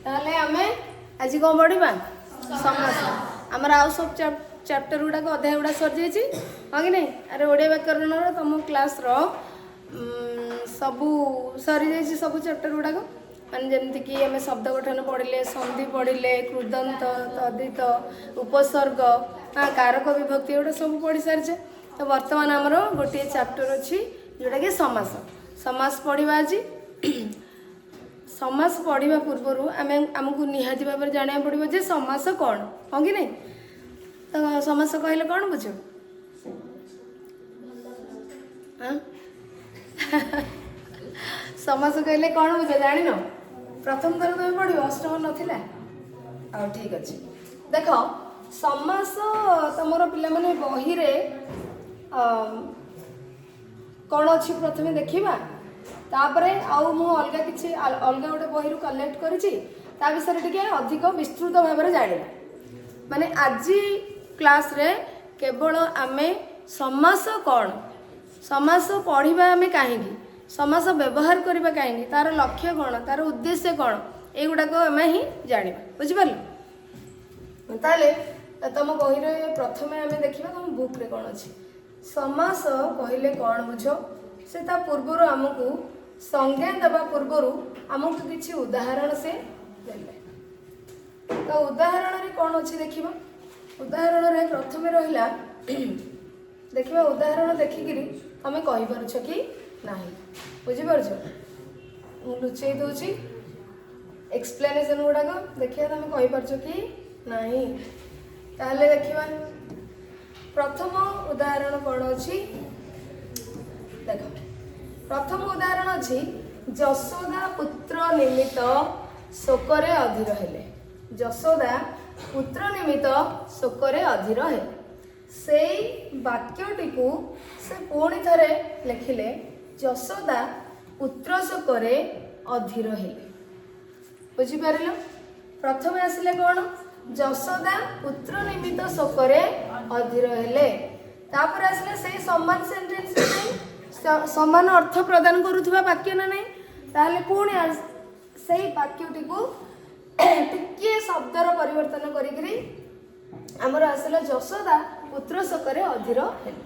ताहले आमे आज कौन पढ़ा समास आमर आउ सब चैप्टर गुड़ाक अध्याय गुड़ा सरी जाइए हाँ कि नहीं। अरे ओडिया व्याकरण तुम क्लास सबू सरी जाइए सब चैप्टर गुड़ाक मान जमीक आम शब्द गठन पढ़ले संधि पढ़ले कृदंत तद्धित उपसर्ग कारक विभक्ति एगुड़ा सब पढ़ी सारी। तो बर्तमान आमर गोटे चैप्टर अच्छी जोटा कि समास समास पढ़ा आज। समास पढ़ा पूर्व आमको निहाती भाव में जाना पड़ो जे समास कौन हाँ कि नहीं। तो समास कहले कौन बुझ समास कहले कौन बुझ जान प्रथम थर तुम पढ़ अष्टम नाला आ ठीक अच्छे देख समास तुम पे बही कौन अच्छी प्रथम देखा तापर आउ अलग किसी अलग गोटे बही कलेक्ट करा विषय टे अधिक विस्तृत भाव में जाना माने आज क्लास रे केवल आमे समास कौन समास पढ़ा आमे कहीं समास व्यवहार करबा कहीं तार लक्ष्य कौन तार उद्देश्य कौन एगुड़ाक आम ही जाना बुझिपार। ताले तुम बही प्रथम आम देखा तुम बुक रे कौन अच्छी समास कहले कौन बुझ से पूर्वर आमको संज्ञा देवा पूर्वर आमको किसी उदाहरण से देले। तो उदाहरण रे कौन अच्छी देखा उदाहरण रे प्रथम रहा देखा उदाहरण देखिकी तुम कहीपर कि ना बुझीपार मुझे लुचई दूची एक्सप्लेनेशन गुड़ाक देखिए तुम कहीपर कि ना। ताहले देखा प्रथम उदाहरण कौन अच्छी देख प्रथम उदाहरण अच्छी यशोदा पुत्र निमित्त शोकरे अधीर हेले यशोदा पुत्र निमित्त शोकरे अधीर है से वाक्यटी को से पुणी थे लिखिले यशोदा पुत्र शोकरे अधीर हेले बुझीपार। प्रथम आसिले कौन यशोदा पुत्र निमित्त शोकरे अधीर हेले तापर आसिले से समान सेंटेंस समान अर्थ प्रदान करुवा वाक्य ना नहीं ताहले पुणी से वाक्यटी को टिके शब्दर परिवर्तन करी आमर आसला यशोदा पुत्र शोकरे अधीर हेले।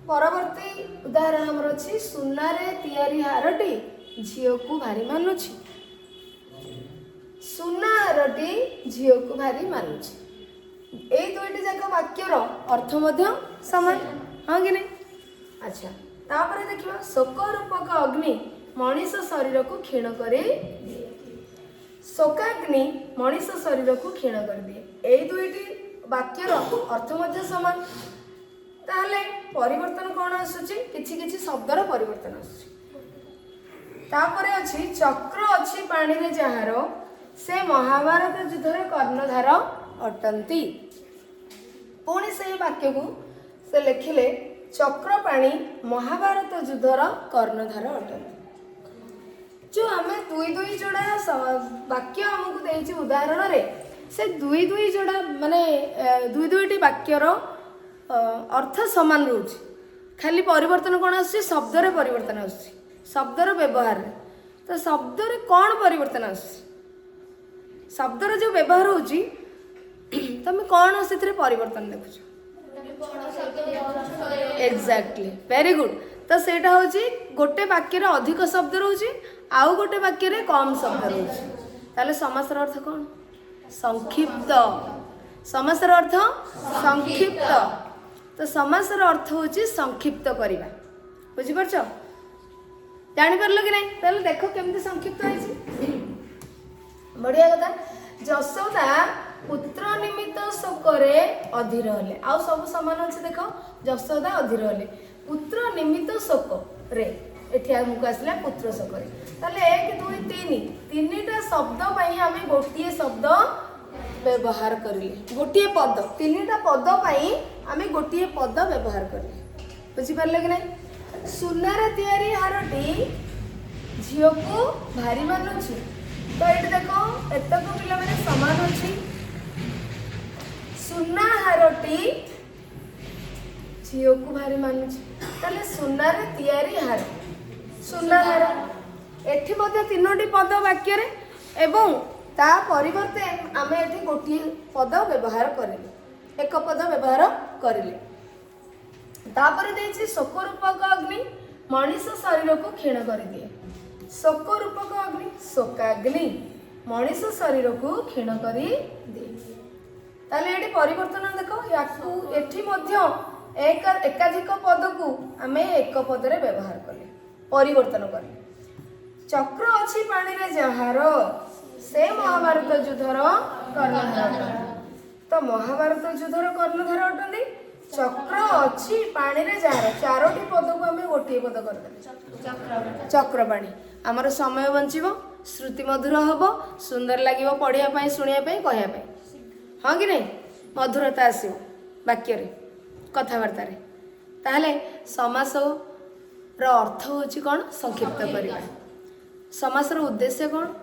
परवर्ती उदाहरण आमर अच्छी सुनारे तैयारी हारटी झील को भारी मानुची सुना हारटी झील को भारी मानुची ए दुईटी जाक वाक्यर अर्थ मध्य समान हाँ कि नहीं। अच्छा तापर देखिए शोक रूपक अग्नि मनीष शरीर को क्षीण करे शोकाग्नि मनीष शरीर को क्षीण कर दिए यही दुईटी वाक्यर अर्थ मध्य समान। ताहले परिवर्तन कौन आसुची किछि किछि शब्दर परिवर्तन आसुची। तापर अछि चक्र अछि पानी रे जहार से महाभारत युद्धर कर्णधार अटंती पुणी से वाक्य को से लिखिले चक्र पाणी महाभारत युद्धर कर्णधार अटंती। जो आम दुई दुई जोड़ा वाक्य आमको देती उदाहरण रे से दुई दुई जोड़ा माने दुई दुईटी वाक्यर अर्थ समान रोचे खाली परिवर्तन कौन आस शब्दर परिवर्तन आस शब्दर व्यवहार तो शब्दर कौन परिवर्तन आस शब्दर जो व्यवहार होची तुम कौन से परिवर्तन देखुच एक्जाक्टली वेरी गुड। तो सेटा होची गोटे वाक्य रे अधिक शब्द रोची आउ गोटे वाक्य रे कम शब्द रोची ताले समासर अर्थ कौन संक्षिप्त समासर अर्थ संक्षिप्त। तो समासर अर्थ होची संक्षिप्त करवा बुझिपार जानी पारल कि नहीं। ताले देखो केमती संक्षिप्त है बढ़िया कथा यशोदा पुत्र निमित्त शोकरे अधीर हेले आउ सब समान अच्छे देख यशोदा अधीर हेले पुत्र निमित्त शोक रे एठी आमको आसला पुत्र शोकरे ताले 1 2 3 तीनटा शब्द पई आमे गोटिए शब्द व्यवहार करिले गोटिए पद तीनटा पद पई आमे गोटिए पद व्यवहार करिले बुझी पारले कि नहीं। सुनार तैयारी हारटी झील को भारी मानुची तो ये देखो एतक पिला माने समान अच्छी सुना हारटी झील को भारी मानुची ताले सुनार तैयारी हार सुना हार एठी मध्य तीनोटी पद वाक्य रे एवं ता परिवर्ते आमे एठी गोटी पद व्यवहार करिले, एक पद व्यवहार करिले। तापर देछि शोक रूपक अग्नि मनीष शरीर को क्षीण कर दिए। शोक रूपक अग्नि शोकाग्नि मनीष शरीर को क्षीण कर दिए। ताले एठी परिवर्तन देखो, याकू एठी मध्य एकाधिक पद को आमे एक पद रे व्यवहार कले, परिवर्तन कले। चक्र अछि पानी रे जहार से महाभारत युद्धर कर्णधार। तो महाभारत युद्धर कर्णधार अटंदी चक्र अछि पानी रे जहार। चारोटी पद को आमे गोटे पद कर दे चक्रपाणी। हमर समय बंचिबो, श्रुति मधुर हबो, सुंदर लागिबो पढ़िया पई, सुनिया पई, कहया पई, हाँ कि नहीं, मधुरता आसीबो वाक्य रे, कथावार्ता रे। ताहले समास रो अर्थ होछि कोन? संक्षिप्त करिबा। समास रो उद्देश्य कोन?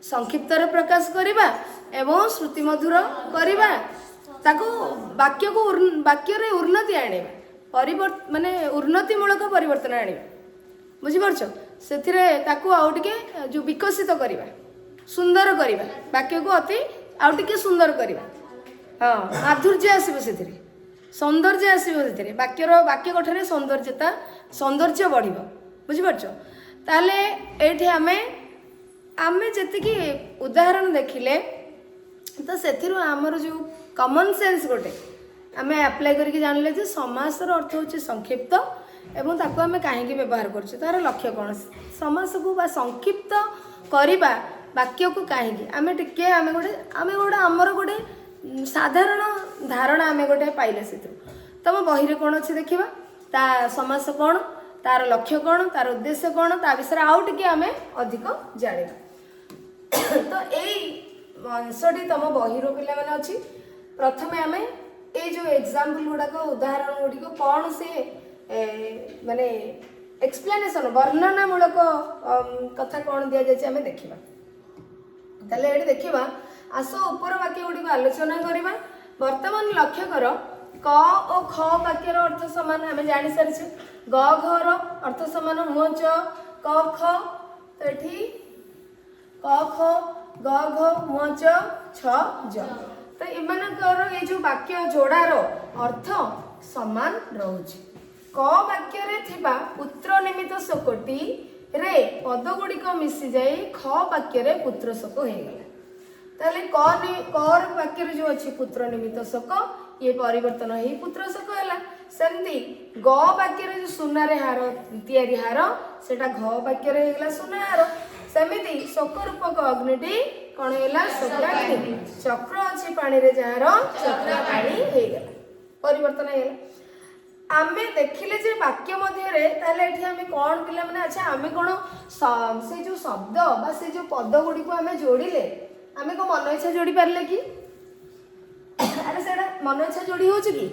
संक्षिप्त रे प्रकाश करिबा एवं श्रुति मधुर करिबा, ताको वाक्य को वाक्य रे उन्नति आनिबा, परिवर्तन माने उन्नति मूलक परिवर्तन आनिबा, बुझि परछो। सेथिरे ताको आउ टिके जो विकसित करिबा, सुंदर करिबा, वाक्य को अति आउ टिके सुंदर करिबा। हाँ, माधुर्य आसीबो सेथिरे, सौंदर्य आसीबो सेथिरे, वाक्य गठरे सौंदर्य बढ़िबो, बुझि परछो। ताले एठी आमे जतिकी उदाहरण देखिले तो सेथिरु हमर जो कॉमन सेंस गोटे आमे अप्लाई करके जानले जे समासर अर्थ होछि संक्षिप्त एवं ताको आमे काहेकि व्यवहार करछु, तार लक्ष्य कोन? समास को बा संक्षिप्त करिबा वाक्य को काहेकि आमे टिके आमे गोटे हमर गोटे साधारण धारणा आमे गोटे पाइले सेथिरु। तम बही रे कोन अछि देखिबा, ता समास कोन, तार लक्ष्य कोन, तार उद्देश्य कोन, ता विषय आउ टिके आमे अधिक जानिबा। तो एई अंशटी तम बहिरो पिला माने अछि। प्रथमे आमे ए जो एग्जांपल गुडा को उदाहरण गुडी को कोन से माने एक्सप्लेनेशन वर्णनामूलक कथा कोन दिया जाय आमे देखिबा। ताले एडी देखिबा, आसो ऊपर वाक्य गुडी को आलोचना करिबा। वर्तमान लक्ष्य कर क और ख वाक्यर अर्थ समान आमे जानि सारिछे। ग घ रो अर्थ समान म च क ख, तो एठी क ख ग घ म च छ ज, तो एमानकर ए जो वाक्य जोड़ार अर्थ समान रहउछि। क वाक्य रे थिबा पुत्र निमित्त शोकटी रे पद गुडी को मिसी जाई ख वाक्य रे पुत्र शोक हो गेला। ताले क वाक्य रे जो अछि पुत्र निमित्त शोक, ये परिवर्तन ही पुत्र शोक हैला। सेमती ग वाक्य रे जो सुना रे हार तियारी हार सेटा घ वाक्य रे हेगला सुना हार। सेमिति शोक रूपक अग्निटी कौन हैला? शोकाग्नि। चक्र अछि पानी रे जहार चक्रपाणी हे गेला, परिवर्तन हे गेला। आमे देखिले जे वाक्य मध्य रे ताले एठी आमे कोन पिला माने अच्छा आमे कोन से जो शब्द बा से जो पद गुडी को आमे जोड़िले आमे को मन इच्छा जोड़ी पारले कि? अरे सेडा मन इच्छा जोड़ी होछि कि?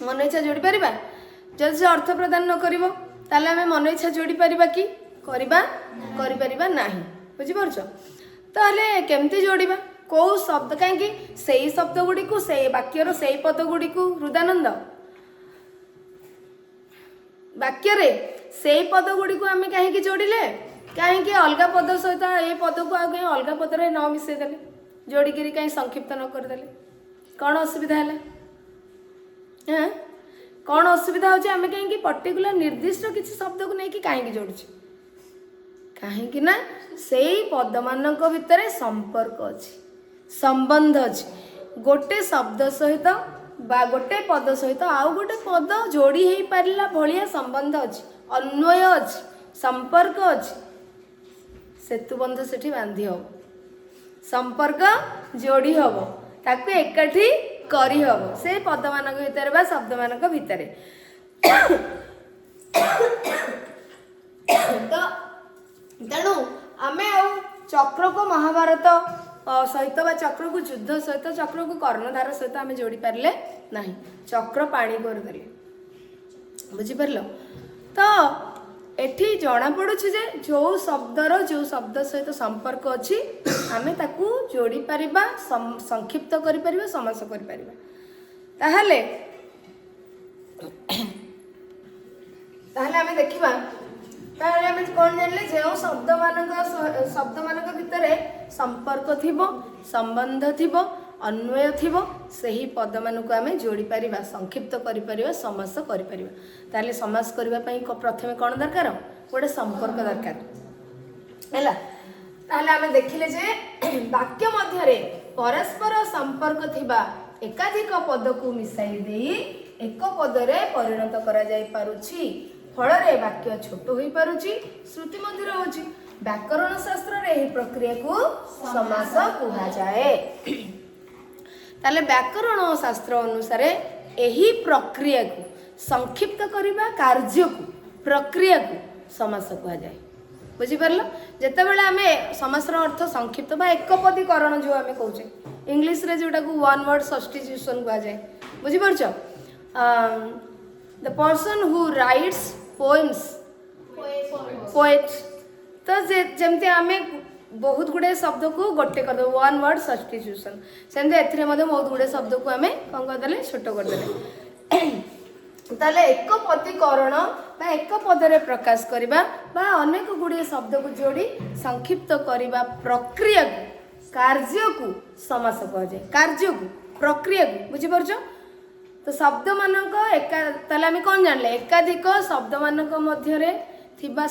मन इच्छा जोड़ी परिबा? जदि से अर्थ प्रदान न करिवो ताले आमे मन इच्छा जोड़ी परिबा कि? करि परिबा नाही, बुझि परछो। ताले केमती जोड़िबा? को शब्द काहेकि सेही शब्द गुडी को से वाक्यर सेही पद गुडी को हृदानंद वाक्य रे सेही पद गुडी को आमे काहेकि जोड़िले? काहेकि अलगा पद सहित ए पद को आगे अलगा पद रे न मिसे देले, जोड़ी करी काहे संक्षिप्त न कर देले, कोन असुविधा हैला? हैं कोन असुविधा होचे? आमे काहेकि पर्टिकुलर निर्दिष्ट किछि शब्द को नै कि काहेकि जोडुछि? काहेकि ना सेही पद मानक भितरे संपर्क अछि, संबंध अछि। गोटे शब्द सहित बा गोटे पद सहित आउ गोटे पद जोड़ी हेई पारिला भलिया संबंध अछि, अन्वय अछि, संपर्क अछि। सेतुबंध सेठी बांधी हो, संपर्क जोड़ी हबो, ताकू एकाठी करी हबो से पद मानक भितरे बा शब्द मानक भितरे। तो तेणु आमे आउ चक्र को महाभारत सहित बा चक्र को युद्ध सहित चक्र को कर्णधार सहित आमे जोड़ी पारले नाही, चक्र पानी कर देले, बुझी परलो। तो एठी जाना पड़ुछि जे जो शब्द सहित संपर्क अछि आमे ताकू जोड़ी परिबा, संक्षिप्त करि परिबा, समास करि परिबा। ताहले आमे देखिबा ताले हम कोन जानले जे शब्द मानक भितरे संपर्क थिबो संबंध थिबो अन्वय थिबो सही पद मानक आमे जोड़ी परिबा संक्षिप्त करि परिबा समास करि परिबा ताले समास करबा पई प्रथमे कोन दरकार गोटे संपर्क दरकार हैला ताले आमे देखिले जे वाक्य मध्यरे परस्पर संपर्क थिबा एकाधिक पद को मिसाई देई एक पदरे परिणत करा जाई पारुछि फଳରେ वाक्य छोट होई पारुछि श्रुति मधुर होछि व्याकरण शास्त्र रे एही प्रक्रिया को समास कहा जाए ताले व्याकरण शास्त्र अनुसार एही प्रक्रिया को संक्षिप्त करिबा कार्य को प्रक्रिया को समास कहा जाए बुझी परलो जते बेले हमें समासर अर्थ संक्षिप्त बा एकपदीकरण जो हमें कहूचे इंग्लिश रे जोटा को वन वर्ड सब्स्टिट्यूशन कहा जाए बुझी परछो the person who writes poems poet तो जेमते आमे बहुत गुडे शब्द को गोटे कर दो वन वर्ड सब्स्टिट्यूशन सेमते एथिरे मध्ये बहुत गुडे शब्द को आमे कोन कर देले छोट कर देले ताले एक पदीकरण बा एक पदरे प्रकाश करिबा बा अनेक गुडे शब्द को जोड़ी संक्षिप्त करिबा प्रक्रिया को कार्य को समास कह जाय कार्य को प्रक्रिया को बुझी परछो तो शब्द मानक एका ताले आमे कोन जानले एकाधिक शब्द मानक मध्यरे थिबा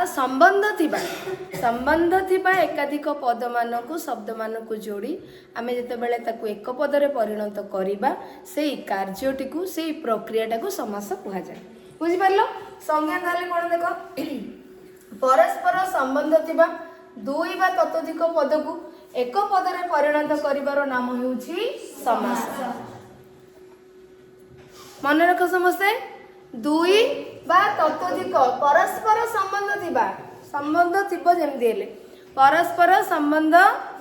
संबंध थिबा एकाधिक पद मानक शब्द मानक जोड़ी आमे जते बेले ताकू एक पदरे परिणत करिबा सेही कार्यटी को सेही प्रक्रियाटा को समास कहा जाय बुझी परलो संज्ञा ताले कोन देखो परस्पर संबंध थिबा दुई बा ततोधिक पद को एक पदरे परिणत करिवार नाम हेउछि समास मन रख समस्ते दुई बा ततोधिक परस्पर संबंध थिबो जेमि देले परस्पर संबंध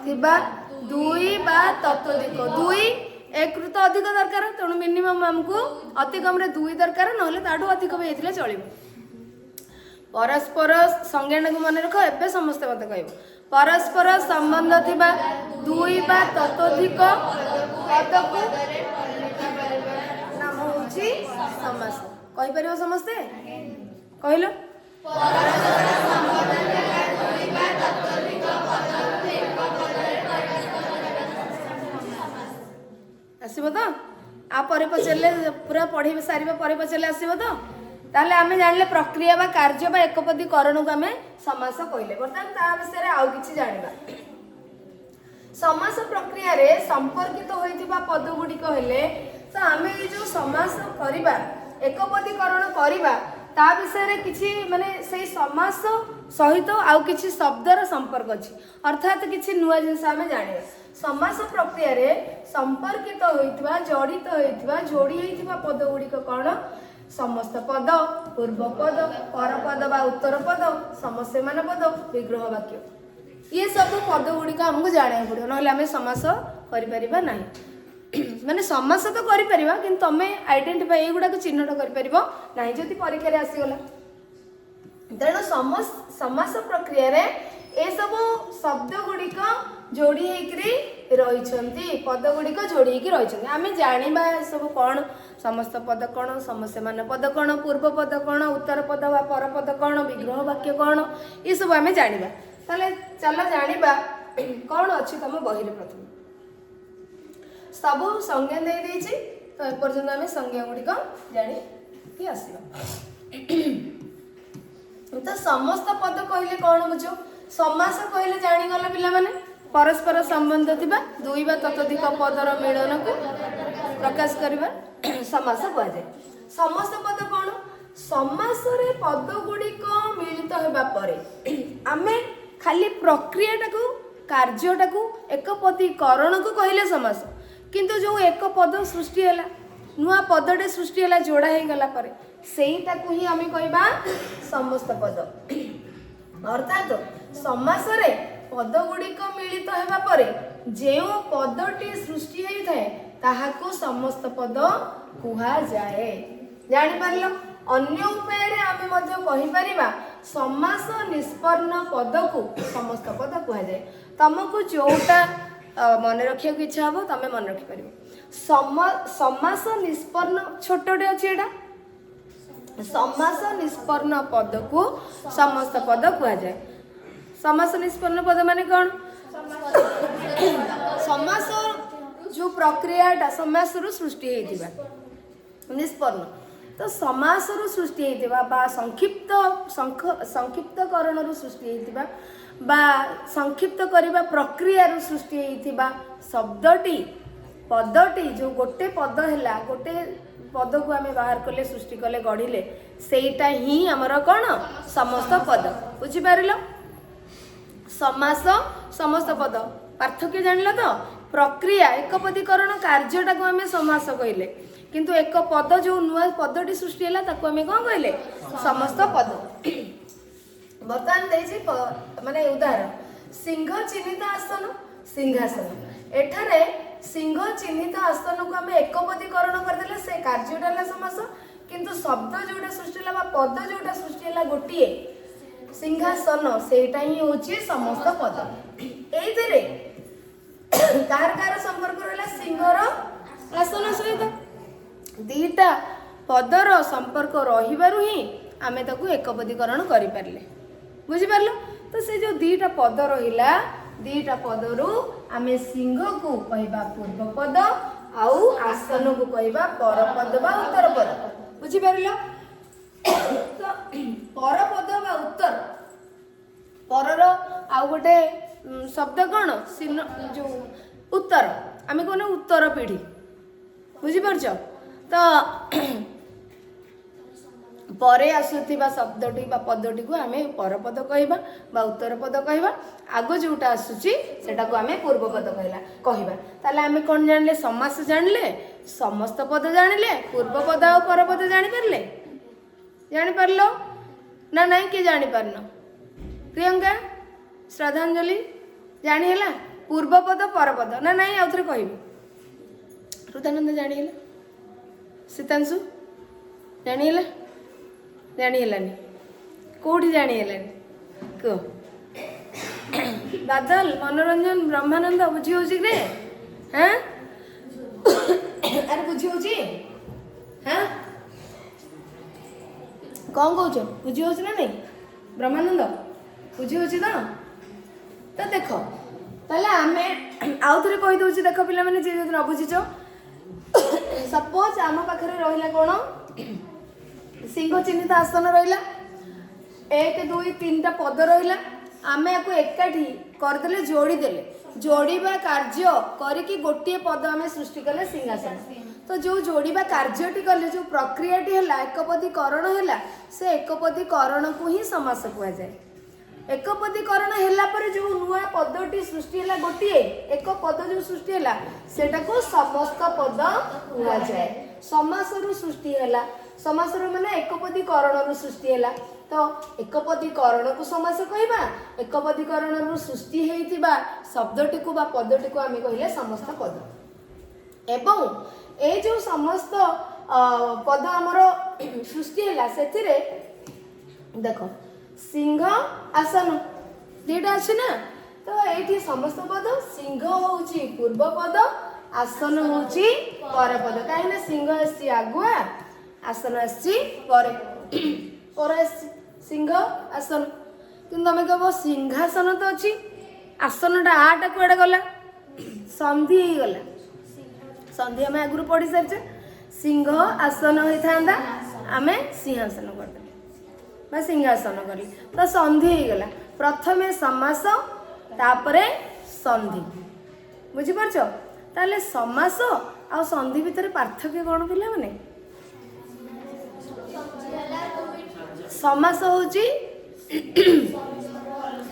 थिबा दुई बा ततोधिक दुई एक रु तो अधिक दरकार तेणु मिनिमम हमको अति कम रे दुई दरकार नहले ताठू अधिक भी हेतिले चलिबो परस्पर संज्ञा को मन रख एबे समस्त मत कहबो परस्पर संबंध थिबा दुई बा ततोधिक पद को नाम होछि समास कहि परियो समस्ते कहलो परस्पर संबंध थिबा दुई बा ततोधिक पद एक पदरे आसीबो तो आ परे पचले पूरा पढ़ी सारिबा परे पचले आसीबो तो ताले आमे जानले प्रक्रिया बा कार्य बा एकपदीकरण को आमे समास कहले बर्तमान ता विषय रे आउ किछि जानिबा समास प्रक्रिया रे संपर्कित होइतिबा पद गुडी कहले तो आमे ए जो समास करिबा एकपदीकरण करिबा ता विषय रे किछि माने सेही समास सहित आउ किछि शब्दर संपर्क अछि अर्थात किछि नुवा जिंस आमे जानिबा समास प्रक्रिया रे संपर्कित होइतिबा जडित होइतिबा जोडी होइतिबा पद गुडी को कोन समस्त पद पूर्व पद पर पद बा उत्तर पद समस्यमान पद विग्रह वाक्य ये सब पद गुडी को हमको जाने पड़ो नहले हमें समास करि परिबा नाही माने समास तो करि परिबा किंतु तमे आइडेंटिफाई एगुडा को चिन्हट करि परिबो नाही जति परीक्षा रे आसी गला तेणु समास प्रक्रिया रे ए सब शब्द गुडी को जोड़ी हेकरी रहिछंती पद गुडी को जोड़ी हेकि रहिछंती आमे जानिबा सब कोन समस्त पद कोन समस्यमान पद कोन पूर्व पद कोन उत्तर पद बा पर पद कोन विग्रह वाक्य कोन ये सब आमे जानिबा ताले चलो जानिबा कोन अछि तम बहिरे प्रथम सब संज्ञा दे देछि तो ए पर्यंत आमे संज्ञा गुडी को जानि कि आसीबा तो समस्त पद कहले कोन बुझो समास कहले जानि गला पिला माने परस्पर संबंध थिबा दुई बा ततोधिक पदर मिलन को प्रकाश करिबा समास कह जाय समस्त पद कोन समास रे पद गुडी को मिलित हेबा परे आमे खाली प्रक्रियाटा को कार्यटा को एकपदीकरण को कहले समास किंतु जो एक पद सृष्टि हैला नुआ पदटे सृष्टि हैला जोड़ा हे गला परे सेहीटा को ही आमे कहबा समस्त पद अर्थात समास रे पद गुडी को मिलित हेबा परे जेउ पदटी सृष्टि हेइ थाए ताहाको समस्त पद कुहा जाए जानि परलो अन्य उपाय रे आमे मध्ये कहि परिबा समास निष्पन्न पद को समस्त पद कुहा जाए तमको जोटा मन रखिया की इच्छा हो तमे मन रखि परिबो समास निष्पन्न छोटटे अछि एटा समास निष्पन्न पद को समस्त पद कह जाए। समास निष्पन्न पद माने कौन? समास जो प्रक्रियाटा समास रु सृष्टि होइतिबा निष्पन्न तो समास रु सृष्टि होइतिबा बा संक्षिप्त करण रु सृष्टि होइतिबा बा संक्षिप्त करिबा प्रक्रिया रु सृष्टि होइतिबा शब्दटी पदटी जो गोटे पद हैला गोटे पद को आम बाहर कले सृष्टि कले गढ़िले सेटा ही आमर कौन समस्त पद बुझिपार समास समस्त पद पार्थक्य जान तो प्रक्रिया एकपदीकरण कार्यटा को आम समास कहले किंतु एक पद जो नुआ पदटी सृष्टि है ताको आम कौन कहले समस्त पद। बर्तमान देछि माने उदाहरण सिंह चिन्हित आसन सिंहासन एठारे सिंह चिन्हित आसन को आम एकपदीकरण करदेले से कार्यटा है समास किंतु शब्द जोटा सृष्टि है पद जोटा सृष्टि है गोटे सिंहासन सेटा ही होची समस्त पद। एइथिरे कार कार संपर्क रहला सिंहर आसन सहित दीटा पदर संपर्क रहिबारु ही आमे ताकू एकपदीकरण करि पारले बुझिपारल। तो से जो दीटा पद रहिला दीटा पदरु आमे सिंह को कहबा पूर्व पद आउ आसन को कहबा पर पद बा उत्तर पद बुझिपारल। तो पर पद बा उत्तर परर आउ गोटे शब्द कौन जो उत्तर आमे कोने उत्तर पीढ़ी बुझिपारछ। तो परे आसुथिबा शब्दटी बा पदटी को आमे परपद कहबा बा उत्तर पद कहबा आगो जोटा आसुची सेटा को आमे पूर्व पद कहबा ताले आमे कोन जानले समास जानले समस्त पद जानले पूर्व पद और परपद जानि पारलो ना नहीं के जानि पारनो प्रियंका श्रद्धांजलि जानि हैला पूर्व पद परपद ना नहीं आउथरे कहबी रुदानंद जानि हैला सीतांशु जानि हैला जानी हेलानी कोठी जानी हेलानी को बादल मनोरंजन ब्रह्मानंद बुझी होची रे हैं अरे बुझी होची हैं कौन कहछ बुझी होची ना नहीं ब्रह्मानंद बुझी होची तो देखो ताले आमे आउ थरे कहि दोची देखो पिला माने जे न बुझिचो सपोज आम पाखरे रहिला कोन सिंह चिन्हित आसन रहा 1 2 3टा पद रहा आम या एकाठी करदे जोड़ीदेले जोड़ीबा कार्य करिकी गोटे पद आम सृष्टि कले सिंहासन। तो जो जोड़ीबा कार्यटी कले जो प्रक्रियाटी है एकपदीकरण है से एकपदीकरण को ही समास कह जाए। एकपदीकरण हैला पर जो नुआ पदटी सृष्टि है गोटे एक पद जो सृष्टि है सेटा को समस्त पद कह जाए। समास रु सृष्टि है समास माने एकपदीकरण रु सृष्टि है तो एकपदीकरण को समास कहबा एकपदीकरण रु सृष्टि हेइतिबा शब्दटी को बा पदटी को आमे कहिले समस्त पद एवं ए जो समस्त पद हमर सृष्टि है सेथिरे देखो सिंह आसन दीटा अछि ना तो एठी समस्त पद सिंह होउची पूर्व पद आसन होउची पर पद काहे ना सिंह आसी आगुआ आसन आसी पर सिंह आसन किंतु तुम कह सिंहासन तो अच्छी आसनटा आटा कुआडे गला संधि ही गला संधि आम आगु पढ़ी सारी सिंह आसन होता आम सिंहासन कर सिंहासन कले तो संधि ही गला प्रथमे समास तापरे संधि बुझिपारछ। ताले समास आ संधि भितर पार्थक्य कौन पिला माने समास होची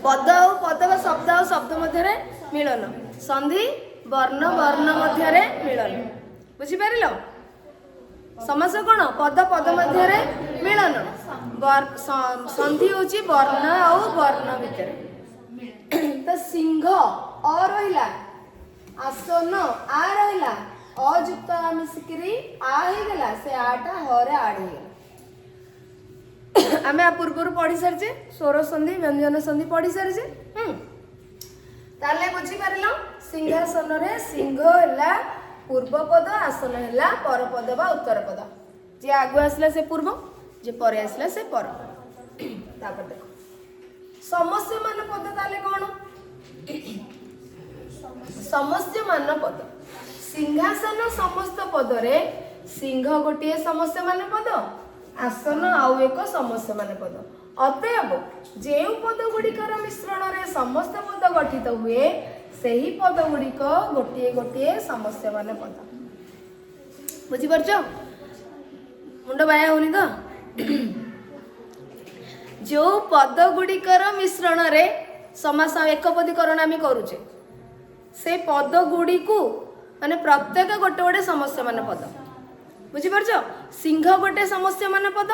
पद और पद व शब्द और शब्द मध्य मिलन संधि वर्ण वर्ण मध्य मिलन बुझिपार समास कौन पद पद मध्य मिलन संधि होची वर्ण और वर्ण भितर। तो सिंह अ रहिला आसन आ रहिला अयुक्त मिसिकरी आ ही गला से आटा हरे आड़ ही गला आम पूर्व पढ़ी सारी स्वर संधि व्यंजन संधि पढ़ी सारी ताले बुझीपार सिंहासन रे सिंह है पूर्व पद आसन है पर पद बा उत्तर पद जे आगु आसला से पूर्व जे परे आसला से पर तापर देखो समस्य मान पद ताले कौन समस्य मान पद सिंहासन समस्त पदरे सिंह गोटे समस्य मान पद आसन आउ एक समस्य मान पद अतएव जे पद गुड़िकर मिश्रण रे समस्त पद गठित हुए सही पद गुड़िक गोटे गोटे समस्य मान पद बुझीपार मुंड बाया होनी तो जो पद गुड़िकर मिश्रण रे समास एकपदीकरण आम करुचे से पद गुड़ी को माने प्रत्येक गोटे गोटे समस्य मान पद बुझीपार सिंह गोटे समस्य मान पद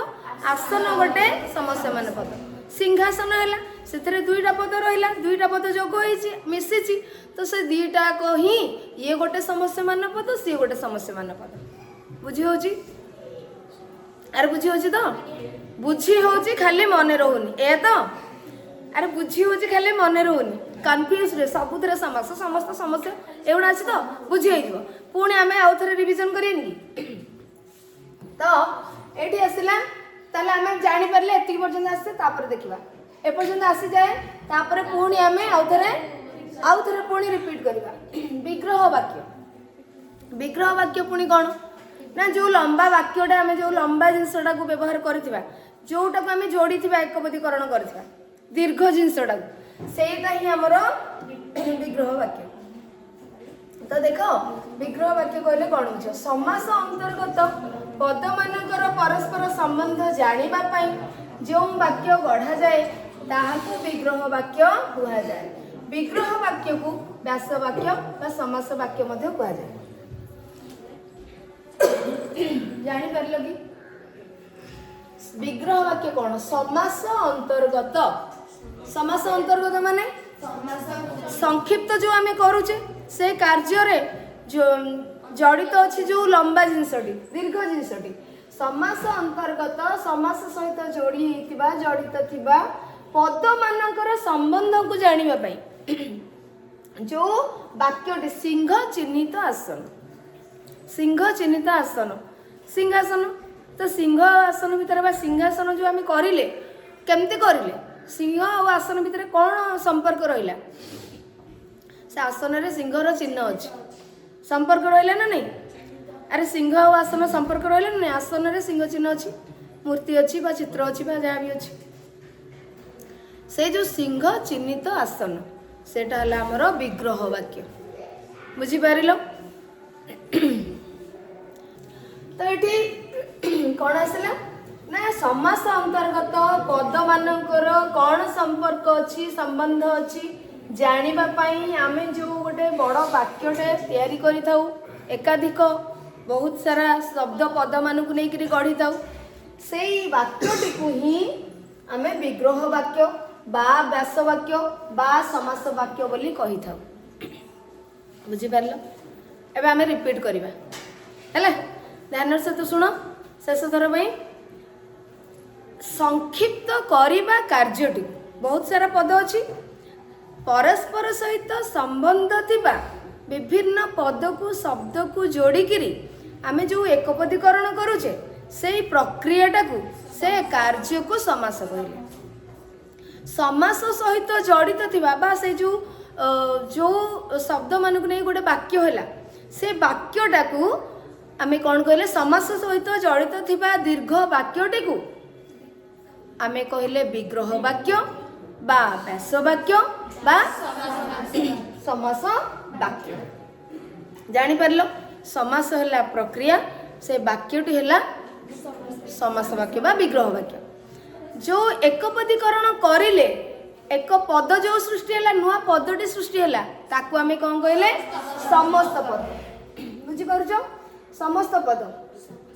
आसन गोटे समस्य मान पद सिंहासन है से दुईटा पद रहा दुईटा पद जोग मिसी तो से दीटा को ही ये गोटे समस्य मान पद सी गोटे समस्य मान पद बुझी हो अरे बुझी हो तो बुझी हो खाली मन रोनी ए तो अरे बुझी हो खाली मन रोनी कन्फ्यूज रे सबुतिर समास समस्त समस्या एगुड़ा अच्छी तो बुझी हो पुणी आम आउ थे रिविजन करें तो ये आसला ताले आम जापारे एति पर्यटन आसे देखा एपर्यंत आसी जाए तापर पुणी आम आउ थे पुणी रिपीट करवा विग्रह वाक्य पुणी कौन ना जो लंबा वाक्यटा आम जो लंबा जिनसटा को व्यवहार करथिबा जोटा को आम जोड़ी एकपदीकरण करथिबा दीर्घ जिनसटा सेटा ही हमर विग्रह वाक्य तो देख विग्रह वाक्य कहले कौन हो समास अंतर्गत पद मानकर परस्पर संबंध जानिबा पई जो वाक्य गढ़ा जाए ताहाको विग्रह वाक्य कहा जाए विग्रह वाक्य को व्यास वाक्य बा समास वाक्य मध्य कहा जाए जानी पार लगी विग्रह वाक्य कौन समास अंतर्गत माने संक्षिप्त जो आम करुचे से कार्य रे जो जड़ित अच्छी जो लंबा जिनसटी दीर्घ जिनसटी समास अंतर्गत समास सहित जोड़ी होइतिबा जड़ित थिबा पद मानकर संबंध को जानिबा पई जो वाक्यटी सिंह चिन्हित आसन सिंहासन तो सिंह आसन भितर बा सिंहासन जो आम करिले केमती करिले सिंह और आसन भितर कौन संपर्क रहिला से आसन रे सिंहर चिन्ह अच्छी संपर्क रहिला ना नहीं अरे सिंह और आसन संपर्क रहिला ना नहीं आसन रे सिंह चिन्ह अच्छी मूर्ति अच्छी बा चित्र अच्छी बा जहाँ भी अच्छी से जो सिंह चिन्हित आसन सेटा हला हमर विग्रह वाक्य बुझी पारिलो तो ये कौन आसला ना समास अंतर्गत पद मानकर कौन संपर्क अच्छी संबंध अच्छी जानिबा पई आमे जो गोटे बड़ वाक्यटे तैयारी करि थाउ एकाधिक बहुत सारा शब्द पद मानक नहीं करी गढ़ी थाउ सेई वाक्यटी को ही आमे विग्रह वाक्य बा व्यास वाक्य बा समास वाक्य बोली कहि थाउ बुझी पारलो एबे आमे रिपीट करिबा हैला ध्यान से तो सुनो शेष थर भाई संक्षिप्त करिबा कार्यटी बहुत सारा पद अच्छी परस्पर सहित संबंध थिबा विभिन्न पद को शब्द को जोड़िकी आमे जो एकपदीकरण करुचे से प्रक्रियाटा को से कार्य को समास कहले समास सहित जड़ित थिबा बा से जो शब्द मानक नहीं गोटे वाक्य होला से वाक्यटा को आमे कौन कहले समास सहित जड़ित थिबा दीर्घ वाक्यटी को आमे कहले विग्रह वाक्य बा व्यास वाक्य बा समास वाक्य जानी पारलो समास है प्रक्रिया से वाक्यटी है समास वाक्य बा विग्रह वाक्य जो एकपदीकरण करिले एक पद जो सृष्टि है नुआ पदटी सृष्टि है ताकू आमे कौन कहले समस्त पद बुझी पारुछ समस्त पद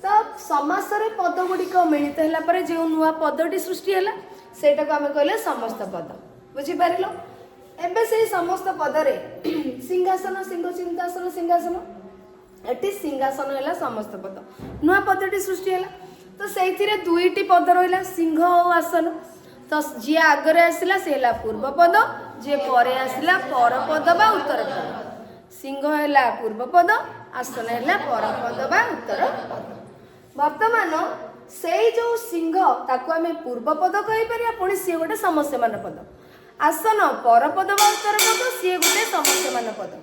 तो समास रे पद गुड़िक मिलित है जो नुआ पदटी सृष्टि है सेटा को आमे कहले समस्त पद बुझी पारिलो एबे से समस्त पदरे सिंहासन सिंह चिंतासन सिंहासन एटी सिंहासन है समस्त पद नुआ पदटी सृष्टि है तो से दुईटी पद रहा सिंह और आसन तो जी आगे आसला से पूर्व पद जी पर आसला पर पद बा उत्तर पद सिंह है पूर्व पद आसन है पर पद बा उत्तर पद वर्तमान सेई जो सिंह ताको आमे पूर्व पद कहि परिया पुणी सी गोटे समस्य मान पद आसन पर पद बा उत्तर पद सी गोटे समस्य मान पद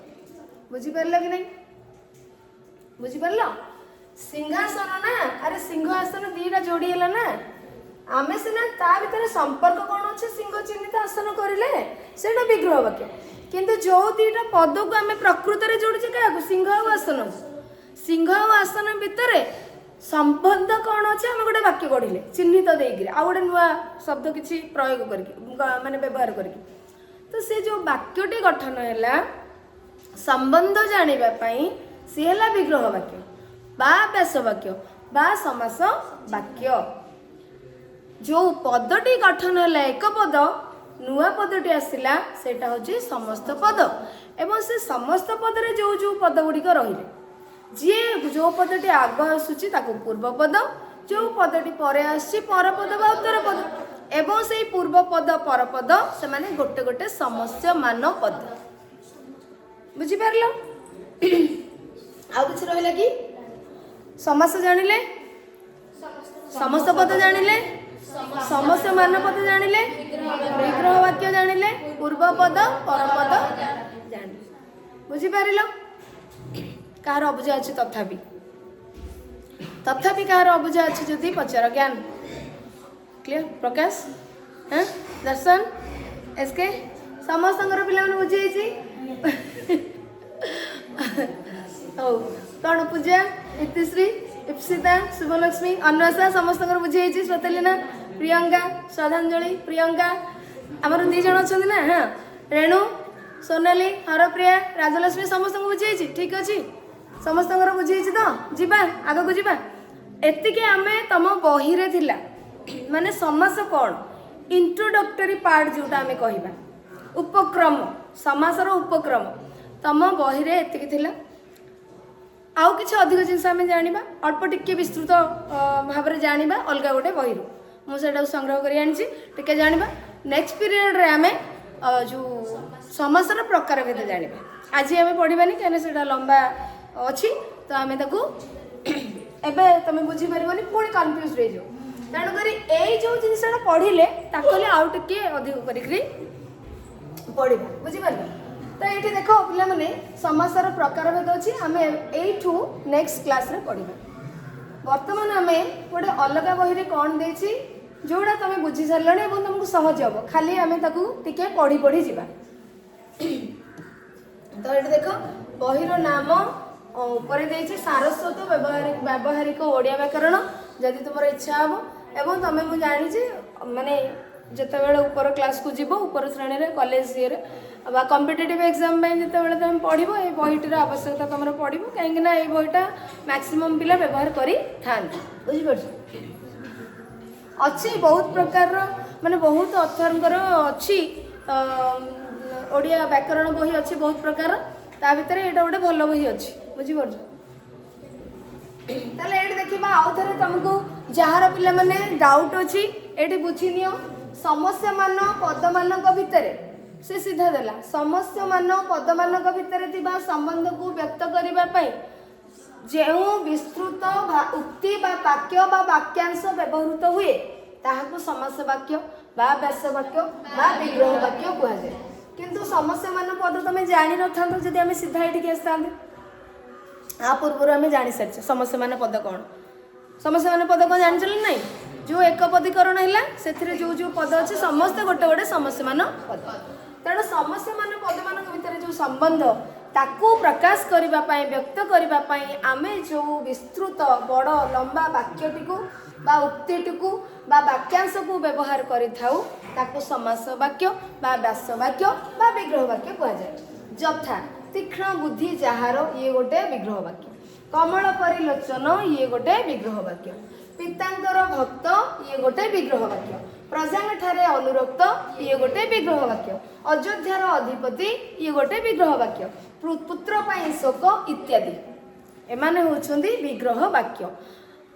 बुझी परला कि नहीं बुझी परला सिंहासन ना अरे सिंह आसन दीटा जोड़ी हला ना आमे सिना ता भीतर संपर्क कोन अछि सिंह चिन्हित आसन करिले सेटा विग्रह वाक्य किंतु जो दीटा पद को आमे प्रकृत रे जोड़ी छ का सिंह आ आसन सिंह आ आसन भीतर संबंध कौन अच्छे आम गोटे वाक्य गढ़िले चिन्हित देकर आ गोटे नुआ शब्द किसी प्रयोग कर माने व्यवहार कर तो से जो वाक्यटी गठन है संबंध जानिबा पई सी है विग्रह वाक्य बा व्यास वाक्य बा समास वाक्य जो पदटी गठन है एक पद नुआ पदटी आसला सेटा होची समस्त पद एवं से समस्त पद रे जो जो पद गुड़िक रहिले जी जो पदटी आग आसूची ताको पूर्व पद जो पदटी परे आसी पर पद बा उत्तर पद एवं से पूर्व पद पर पद से माने गोटे गोटे समस्य मान पद बुझी परलो आउ किछ रहला कि समास जानिले समस्त पद जानिले समस्य मान पद जानिले विग्रह वाक्य जानिले पूर्व पद पर पद जानिले बुझी पारिलो कार अबुझा अच्छे तथापि कार अबुझा अच्छे जदि पचार ज्ञान क्लियर प्रकाश हाँ दर्शन एसके समस्त पिला बुझे हौ कौन पूजा इतिश्री इप्सिता शुभलक्ष्मी अन्वेषा समस्त बुझे स्वतलीना प्रियंका श्रद्धांजलि प्रियंका आमर दी जन अच्छा ना हाँ रेणु सोनाली हरप्रिया राजलक्ष्मी समस्त बुझे ठीक अच्छे समस्त बुझे तो जीवा आग को जीवा एतिके आमे तम बही रे थिला माने समास कौन इंट्रोडक्टरी पार्ट जोटा आमे कहिबा उपक्रम समासर उपक्रम तम बही रे एतिके थिला आउ किछ अधिक जिनस आमे जानिबा अल्प टिके विस्तृत भाव रे जानिबा अलगा गोटे बही रो मु सेटा संग्रह करी आनिछि टिके जानिबा नेक्स्ट पीरियड रे आमे जो समासर प्रकार भेद जानिबा आज आमे पढिबानी काने सेटा लंबा अच्छी तो आम एबे तुम बुझी पारबनी पुणी कन्फ्यूज रही जाओ तेणुक यही जो जिनसा पढ़िले आउ टे अधिक कर पढ़ा बुझीपार तो ये देख पे समासर प्रकार भेद अच्छी आम यू नेक्स्ट क्लास रे पढ़ा बर्तमान आम गोटे अलग बही कौन देछि जोड़ा तुम बुझी सारे और तुमको सहज हम खाली आम टे पढ़ी पढ़ी जा तो ये देख बहीर नाम ऊपर देछि सारस्वत व्यावहारिक ओडिया व्याकरण जदि तुम इच्छा हम एवं तुम मुझे जानी माने जिते बेले ऊपर क्लास को जीव ऊपर श्रेणी रे कॉलेज ये कॉम्पिटिटिव एग्जाम जिते बेले तुम पढ़ो ये बहीटर आवश्यकता तुम पढ़ो कहीं ये बहीटा मैक्सिमम पिला व्यवहार करी थांती बुझीपार अच्छी बहुत प्रकार माने बहुत अथरंकर अच्छी ओडिया व्याकरण बही अच्छी बहुत प्रकार ता भीतर एटा गोटे भल बही अच्छी बुझीपार ताले एटी देखिबा आउ थरे तुमको जहार पिला माने डाउट अछि एटी बुझी नियो समस्या मान पद मानक भितरे से सीधा देला समस्या मान पद मानक भितरे थिबा संबंध को व्यक्त करिबा पई जेउ विस्तृत उक्ति बा वाक्य बा वाक्यांश व्यवहृत हुए ताहाको समास वाक्य बा व्यास वाक्य बा विग्रह वाक्य कुहा जाय किंतु समस्या मान पद तुम जानी न जदि आम सीधा ये आसता आ पूर्व आम जानी सारी समस्या मान पद कौन समस्या मान पद कौन जानी चल ना जो एक पदीकरण है से जो जो पद अच्छे समस्ते गोटे गोटे समस्या मान पद तेणु समस्या मान पद मान भितर जो संबंध ताकू प्रकाश करने व्यक्त करने आमे जो विस्तृत बड़ लंबा वाक्यटी को बा उक्तिटी को बा वाक्यांश को व्यवहार करिथाउ ताकू समास वाक्य बा व्यास वाक्य बा विग्रह वाक्य कह जाए यथा तीक्ष्ण बुद्धि जहार ये गोटे विग्रह वाक्य कमल परिलोचन ये गोटे विग्रह वाक्य पितांकर भक्त ये गोटे विग्रह वाक्य प्रजाठारे अनुरक्त ये गोटे विग्रह वाक्य अयोध्यार अधिपति ये गोटे विग्रह वाक्य पुत्र पाई शोक इत्यादि एमाने होउछन्ती विग्रह वाक्य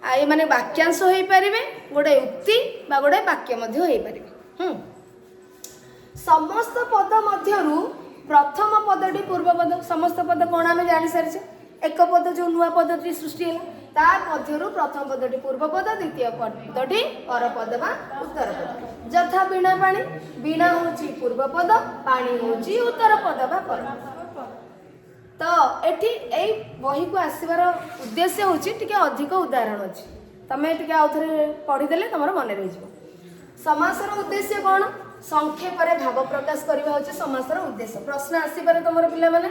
आ माने वाक्यांश हो पारिबे गोटे उक्ति बा गोटे वाक्य मध्य हो पारिबे समस्त पद मध्यरु प्रथम पदटी पूर्व पद समस्त पद कोन आमे जानि सारिछे एक पद जो नुआ पदटी सृष्टि है ता मध्यरु प्रथम पदटी पूर्व पद द्वितीय पदटी पर पद बा उत्तर पद यथा वीणा पाणी वीणा होची पूर्व पद पाणी होची उत्तर पद बा पर तो एठी एई बही को आसीबार उद्देश्य होची टिके अधिक उदाहरण अछि तमे टिके आउथरे पढी देले तमरो मने रहि जिवो समासर उद्देश्य कोन संक्षेप रे भाव प्रकाश करबा होची समासर उद्देश्य प्रश्न आसी पारे तमरो पिला माने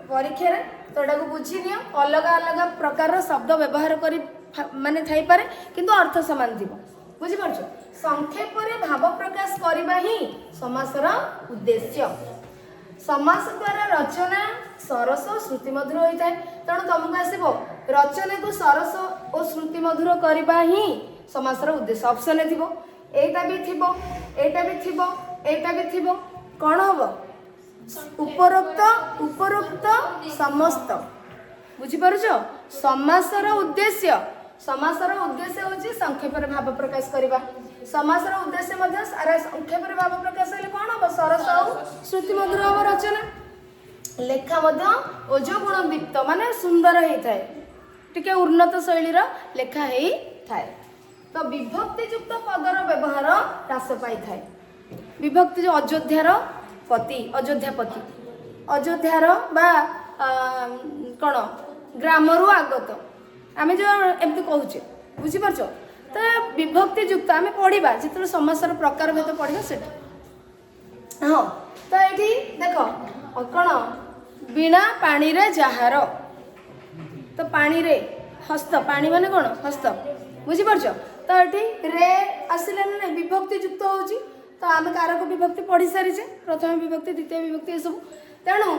परीक्षा रे तोडा को बुझी नियो अलग अलग प्रकार शब्द व्यवहार करी माने थाई पारे किंतु अर्थ समान थिबो बुझी परछो संक्षेप रे भाव प्रकाश करबा ही समासर उद्देश्य समास द्वारा रचना सरस श्रुति मधुर होता है तेणु तुमको आसो रचना को सरस और श्रुति मधुर करबा ही समासर उद्देश्य ऑप्शन थी एटा भी थी एटा भी थी एटा भी थी कौन हम उपरोक्त उपरोक्त समस्त बुझीपार समासर उद्देश्य होची संक्षेप रे भाव प्रकाश करबा समासर उद्देश्य मध्य सारा संक्षेप रे भाव प्रकाश हेले कोन हो सरस और श्रुति मधुर हो रचना लेखा मध्य ओजो गुण दीप्त माने सुंदर हेई थाए टिके उन्नत शैली रो लेखा हेई थाए तो विभक्ति युक्त पदर व्यवहार ह्रास पाई थाए विभक्ति जो अयोध्यार पति अयोध्यापति अयोध्यार बा कोन ग्रामरु आगत आमे जो एमती कहूचे बुझी परछो तो विभक्ति युक्त आमे पढ़िबा जितरो समासर प्रकार भेद पढ़िबा सेट हां तो एठी देखो कोन वीणा पानी रे जहार तो पानी रे हस्त पानी माने कोन हस्त बुझी परछो तो एठी रे आसिले ने विभक्ति युक्त होची तो आमे कारक विभक्ति पढ़ी सारी छे प्रथम विभक्ति द्वितीय विभक्ति सब तेणु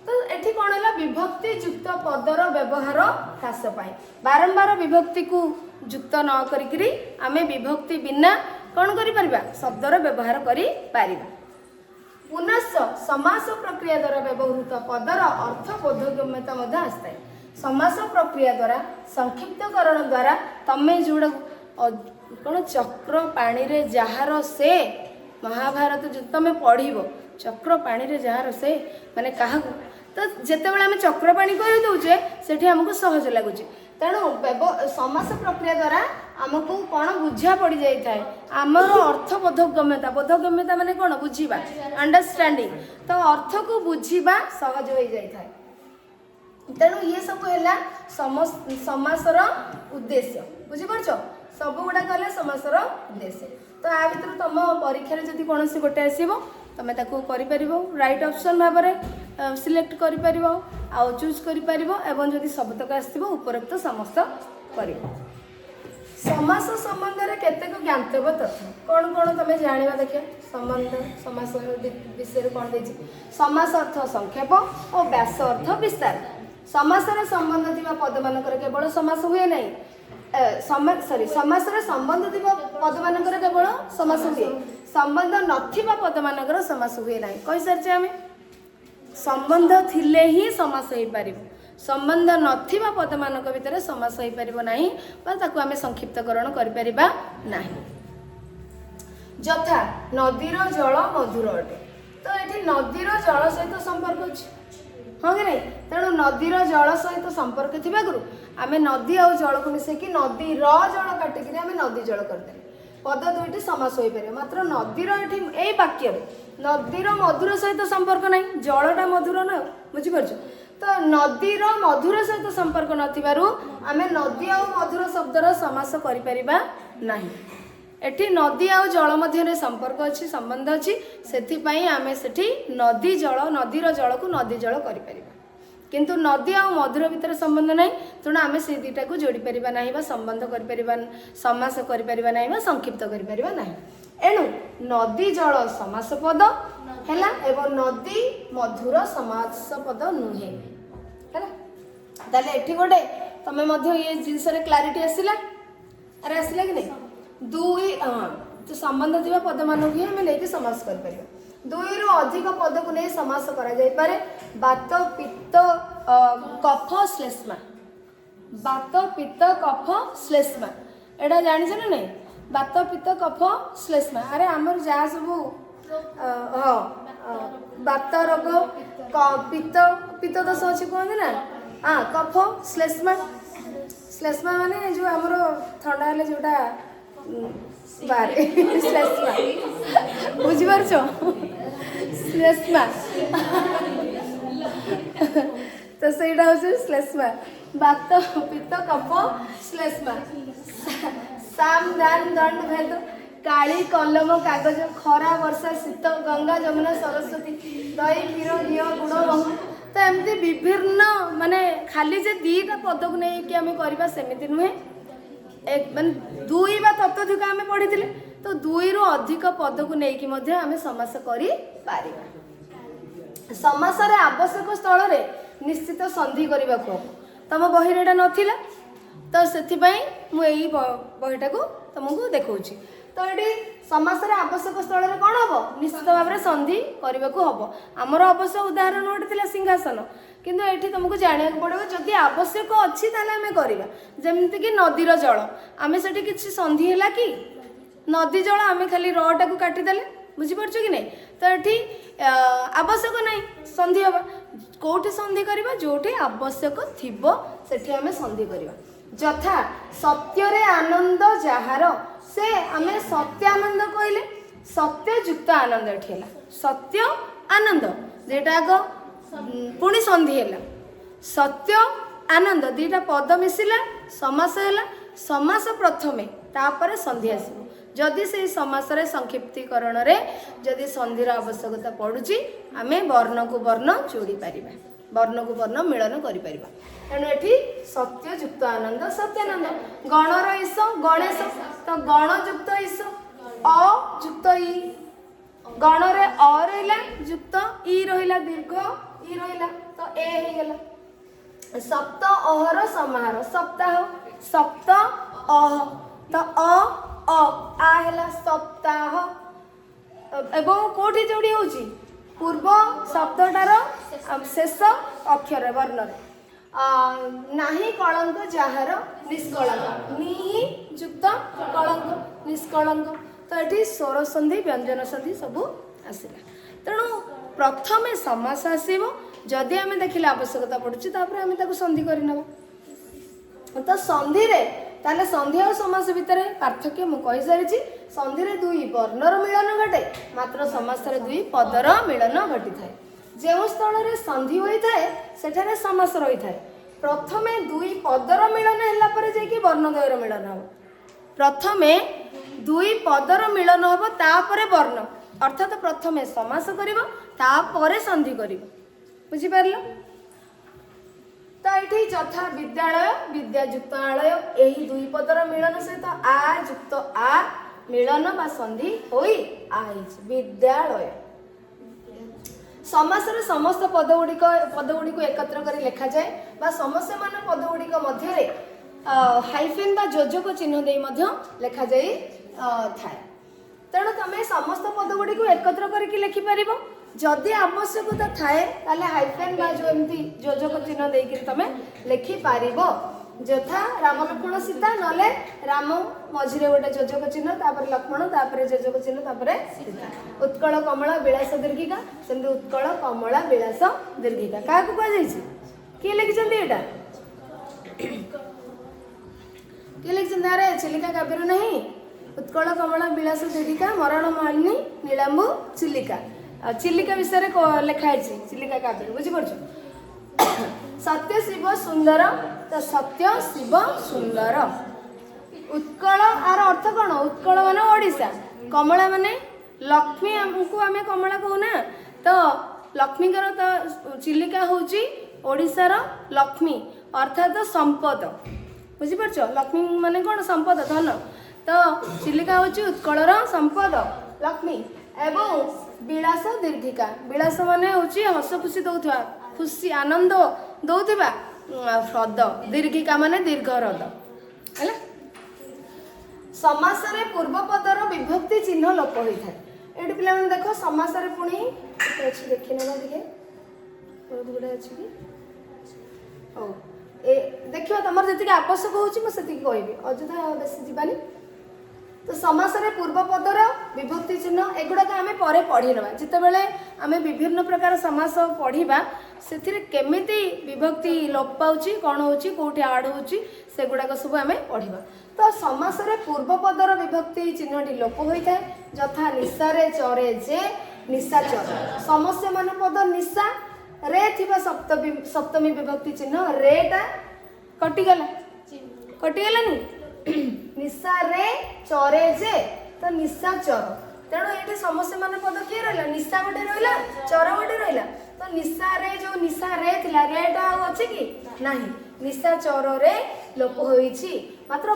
तो एठी कोन हला विभक्ति युक्त पदर व्यवहार ह्रास पाई बारंबार विभक्ति को युक्त न करिकरी आमे विभक्ति बिना कोन करि परिबा शब्दर व्यवहार करि परिबा पुनश्च समास प्रक्रिया द्वारा व्यवहृत पदर अर्थ बोधगम्यता मध्य आस्ताय समास प्रक्रिया द्वारा संक्षिप्तकरण द्वारा तमे जोड़ कोन चक्र पानी रे जहार से महाभारत जो तमे पढ़िबो चक्र पानी रे जहार से माने काहा तो जेते बेला हम चक्र पानी कहि दउचे सेठी हमको सहज लागुचे तेणु समास प्रक्रिया द्वारा आमको कौन बुझा पड़ जाए आमर अर्थ बोधगम्यता माने कौन बुझीबा अंडरस्टैंडिंग तो अर्थ को बुझीबा सहज हो जाए तेणु ये सब है समासर उद्देश्य बुझीपार सब गुड़ा कहले समासर उद्देश्य तो आ भर तुम परीक्षा जदि कौन गोटे आसो तुम राइट ऑप्शन भाव में सिलेक्ट कर चूज कर जदि सबतक आसो उपरोक्त समस्त कर समास संबंध में केतेक ज्ञातव्य तथ्य कौन कौन तुम जाना देखिए संबंध समास विषय कौन देती समास अर्थ संक्षेप और व्यास अर्थ विस्तार समासर संबंध थी पद मानकर केवल समास हुए नहीं समासर संबंध थी पद मानकर केवल समास हुए संबंध नथिबा पद मानकर समास हुए नहीं कही सारी आम संबंध थिले ही समास हो पार संबंध नथिबा पद मानक भितर समास हो पार नहीं ताकू आम संक्षिप्तकरण कर यथा नदीर जल मधुर अटे तो ये नदीर जल सहित संपर्क अच्छे हाँ कि नहीं तेणु नदीर जल सहित संपर्क थी आम नदी आ जल को मिसेकी नदीर जल काटिक आम नदी जल करदे पद दुईटी समास हो पारे मात्र नदीर ये वाक्य नदीर मधुर सहित संपर्क ना जलटा मधुर ना बुझीपार तो नदीर मधुर सहित संपर्क नथिबारु आम नदी आ मधुर शब्दर समास करें एठी नदी आ जल मध्य संपर्क अच्छी संबंध अच्छी से आम से नदी जल नदीर जल को नदी जल कर किंतु नदी आ मधुर भितर संबंध ना तेणु आम से दुईटा को जोड़ी पारिबा नहीं बा संबंध कर समास कर नहीं संक्षिप्त कर एणु नदी जल समास पद हैला एवं नदी मधुर समास पद नुहे हैला ताले एठी गोटे तमे मध्य ये जिंस रे क्लैरिटी आसिला अरे आसिला कि नहीं दुई तो संबंध थिबा पद मानक ही हमें लेके समास कर परिबा दुई रु अधिक पद को नहीं समास करा जाय पारे बात पित्त कफ श्लेष्मा बात पित्त कफ श्लेष्मा एडा जानि छ ना नहीं बात पित्त कफ श्लेष्मा अरे आमर जा सब हाँ बात रोग पित्त पित्त दोष अच्छी कहते ना हाँ कफ श्लेष्मा श्लेष्मा माने जो आमर थंडा हेले जोटा बारे श्लेष्मा बुझिपार श्लेष्मा तो सहीटा हूँ श्लेष्मा बात पित्त कफ श्लेष्मा साम दान दंड भेद काली कलम कागज खरा वर्षा शीत गंगा जमुना सरस्वती दही क्षीर घी गुड़ महू तो एमती विभिन्न माने खाली जे दीटा पद को लेकिन आम करवा सेमती नुहे एक माने दुई बा तत्वधिक आम पढ़ी तो दुई रु अधिक पद को लेकिन आम समास कर समासरे आवश्यक स्थल रे निश्चित संधि करने को तुम बही एटा नथिला तो से बहीटा को तुमको देखा तो ये समासरे आवश्यक स्थल में कौन हम निश्चित भाव में संधि करने को हम आमर अवश्य उदाहरण गोटे सिंहासन किंतु ये तुमको जाना पड़ो जदि आवश्यक अच्छी आम करवा जमीक नदीर जल आम से कि संधि है कि नदी जल आम खाली रटा को काटिदेले बुझीपार कि नहीं तो ये आवश्यक नहीं संधि हवा कौटी संधि करवा जोटी आवश्यक थी से आम संधि करवा यथा सत्य रे आनंद जार से आम सत्य आनंद कहले सत्य युक्त आनंद एठेला सत्य आनंद जेटा आग पुणी संधि है सत्य आनंद दीटा पद मिसिला समास है समास प्रथमे तापर संधि आसो जदि से समास रे संक्षिप्तीकरण रे जदि संधिर आवश्यकता पड़ुची आमे वर्ण को वर्ण जोड़ी पारिबा वर्ण को वर्ण मिलन करि परिबा तेणु एठी सत्य युक्त आनंद सत्यानंद गणर ईश गणेश तो गण युक्त ईश अ युक्त ई गण रे अ रहिला युक्त ई रहिला दीर्घ ई रहिला तो ए हे गेला सप्त अहर समाहार सप्ताह सप्त अह तो आ हेला सप्ताह एवं कोठी जोड़ी होची पूर्व शब्दटार शेष अक्षर वर्ण नाही कलंक जार निष्कलंक नि युक्त कलंक निष्कलंक तो ये स्वर संधि व्यंजन संधि सबू आसला तेणु प्रथमे समास आसो जदि आम देखिले आवश्यकता पड़ुची आम संधि करना तो संधि रे ताले संधि और समास भितर पार्थक्य मु कहि सारिछि संधि रे दुई वर्णर मिलन घटे मात्र समास रे दुई पदर मिलन घटी थाए जो स्थल रे संधि होई थाए सेठारे समास रही थाए प्रथमे दुई पदर मिलन हैला परे जे कि वर्णद्वयर मिलन हो प्रथमे दुई पदर मिलन हो तापरे वर्ण अर्थात प्रथमे समास करिवो तापरे संधि करिवो बुझि पारलो तो ये यथा विद्यालय विद्यायुक्त आलय यही दुई पदर मिलन सहित आ युक्त आ मिलन बा संधि होई आइछि विद्यालय समास रे समस्त पदगुड़ी को एकत्र कर लिखा जाए बा समस्त मान पदगुड़ी मध्य हाइफेन बा योजक चिन्ह दे लिखा जाए थाए तेणु तुम समस्त पदगुड़ी को एकत्र करके लिखिपर जदि आवश्यकता थाए ताले हाइफेन बा जो एमती योजक चिन्ह देकर तुम लिखिपर यथा राम लक्ष्मण सीता नले राम मझिरे गोटे योजक चिन्ह तापर लक्ष्मण तापर योजक चिन्ह तापर सीता उत्कल कमला विलास दीर्घिका सेमती उत्कल कमला विलास दीर्घिका क्या कहुई किए लिखिं एटा किए लिखिं अरे चिलिका काव्य नहीं उत्कल कमला विलास दीर्घिका मरण मालिनी नीलांबु चिलिका चिलिका विषय लिखाई चिलिका काव्य बुझीपार सत्य शिव सुंदर तो सत्य शिव सुंदर उत्कल आर अर्थ कौन उत्कल माने ओडिशा कमला माने लक्ष्मी हमको आम कमला कहूना तो लक्ष्मी तो चिलिका हूँ ओडिशार लक्ष्मी अर्थात संपद बुझीपार लक्ष्मी माने कौन संपद धन तो चिलिका हूँ उत्कलर संपद लक्ष्मी एवं विलास दीर्घिका विलास माने हूँ हस खुशी दौथवा खुशी आनंद दौथवा ह्रद दीर्घिका माने दीर्घ ह्रद है समास रे पूर्व पदर विभक्ति चिन्ह लोप होता है ये पे देख समास रे पुणी देखी ना टे बहुत गुड़ा अच्छी देखिए तुम जी आवश्यक होती कहबी अଯଥା बेसी जीवानी तो समासरे पूर्व पदर विभक्ति चिन्ह एगुड़ाक आम पर पढ़ी ना जितेबाला आम विभिन्न प्रकार समास पढ़ा से केमिति विभक्ति लोप पाँच कौन हो कौटी आड होगुड़ाक सब आम पढ़ा। तो समासरे पूर्व पदर विभक्ति चिन्हटी लोप होता है यथा निशारे चरे जे निशाचर समस्य मान पद निशा रे थिबा सप्तमी विभक्ति चिन्ह रेटा कटिगला कटिगलानी निशा रे चरे जे तो निशाचर तेणु ये समस्य मान पद किए रहा निशा गोटे रहा चर गोटे रहा तो निशा रे जो निशा रे थिला रेटा अच्छे कि नहीं निशा चर रे लोप होइछि मात्र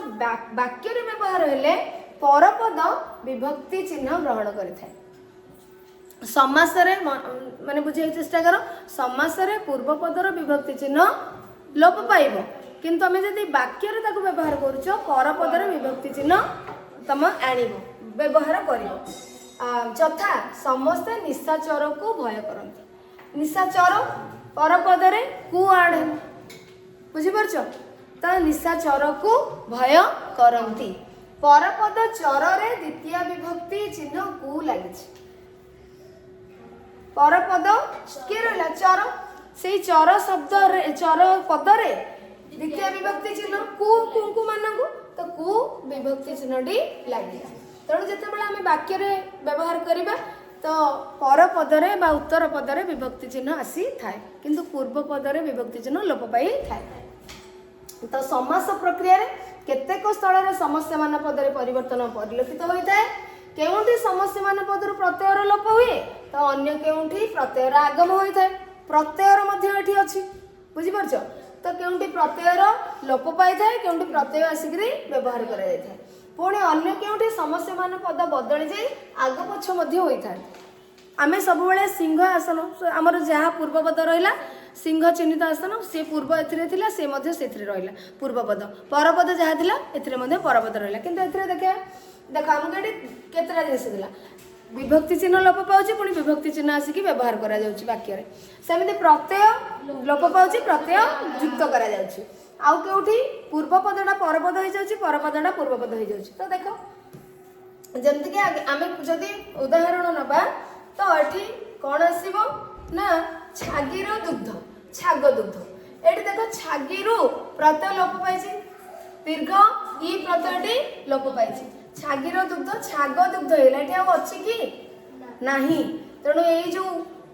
वाक्य रे व्यवहार हेले परपद विभक्ति चिन्ह ग्रहण करिथाय। समासरे माने बुझे चेष्टा करो समासरे पूर्व पदर विभक्ति चिन्ह लोप पाइब किंतु आम जदि वाक्य रे ताको व्यवहार करूछ परपदर विभक्ति चिन्ह तम आनिब व्यवहार करिब यथा समस्ते निशाचर को भय करती निशाचर परपदरे कु आड बुझी पारछ तो निशाचर को भय करती परपद चर रे द्वितीय विभक्ति चिन्ह कु लगी परपद किए रहा चर से चर शब्द चर पदरे द्वितीय विभक्ति चिन्ह कु मानू तो कु विभक्ति चिन्हटी लगे तेणु जिते आम वाक्य व्यवहार करवा तो पर पदरे बा उत्तर पदरे विभक्ति चिन्ह आसी थाए किंतु पूर्व पदरे विभक्ति चिन्ह लोप पाई थाए। तो समास प्रक्रिया केतेक स्थल समस्या मान पदरे परिवर्तन परिलक्षित होता है केउंठी समस्या मान पदर प्रत्ययर लोप हुए तो अन्य केउंठी प्रत्ययर आगम होता है प्रत्ययर मध्य एठी अछि बुझी पारछ तो केउंठी प्रत्ययर लोप पाई थाए केउंठी प्रत्यय आसिक व्यवहार करा जाय थाए पुणी अन्य केउंठी समस्या मान पद बदली जाई आग पछ मध्य होता है आमे सब बेले सिंह आसन आमर जहाँ पूर्व पद रहिला सिंह चिन्हित आसन से पूर्व एथिरे थिला से मध्य सेथिरे रहिला पूर्व पद पर पद जहाँ थिला एथिरे मध्य पर पद रहिला किंतु एथिरे देख आमको ये केतटा जिनिस दिला विभक्ति चिन्ह लोप पाउछि पुणी विभक्ति चिन्ह आसिक व्यवहार करा जाउछि वाक्य रे सेमिति प्रत्यय लोप पाउछि प्रत्यय युक्त करा जाउछि आउ केउठी पूर्व पदटा पर पद हो जाउछि पर पदटा पूर्व पद हो जाउछि। तो देखो जमति कि आमे जदि उदाहरण नबा तो एठी कोन आसीबो ना छागीर दुग्ध छाग दुग्ध एठी देखो छागीरु प्रत्यय लोप पाइछि दीर्घ ई प्रत्ययटी लोप पाइछि छागीर दुग्ध छाग दुग्ध है अच्छी कि नहीं तेणु यही जो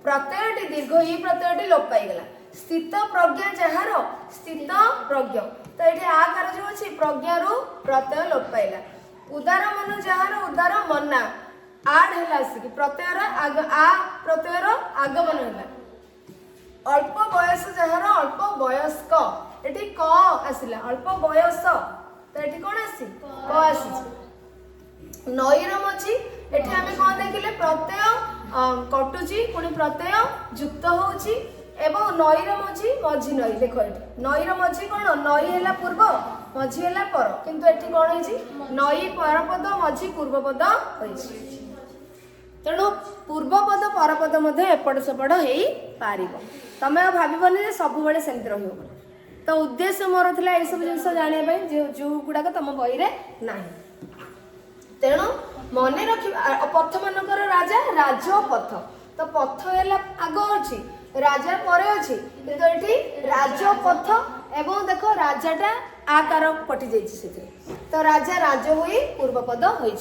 प्रत्ययटी दीर्घ ई प्रत्ययटी लोप पाईगला स्थित प्रज्ञा जार स्थित प्रज्ञ तो ये आकार जो अच्छी प्रज्ञार प्रत्यय लोप पाइला उदार मन जार उदार मना आड है आसिक प्रत्ययर आ प्रत्ययर आगमन है अल्प बयस जार अल्प वयस्क ये क आसला अल्प बयस तो ये कौन आसी क आसी नईरम अच्छी एठी आमे कौन देखिले प्रत्यय कटुची पुणी प्रत्यय युक्त होउची एवं नईरम अच्छी मझी नई देख एठी नईरम अच्छी कौन नई है पूर्व मझी है पर किंतु एठी कौन होइची नई परपद मझी पूर्वपद होइची तेणु पूर्वपद परपद मध्य एपट सेपट हो पारिब तमे भाबनी सब बेले सेमती रहिबो तो उद्देश्य मोर थिला ए सब जिनिस जानिया जो गुड़ाक तुम बही रे नाही तेणु मन रखा पथ मानकर राजा राजपथ तो पथ है आग अच्छी राजा पर अच्छी किंतु ये राजपथ एवं देख राजाटा आकार कटि जाइए तो राजा राज हुई पूर्वपद हो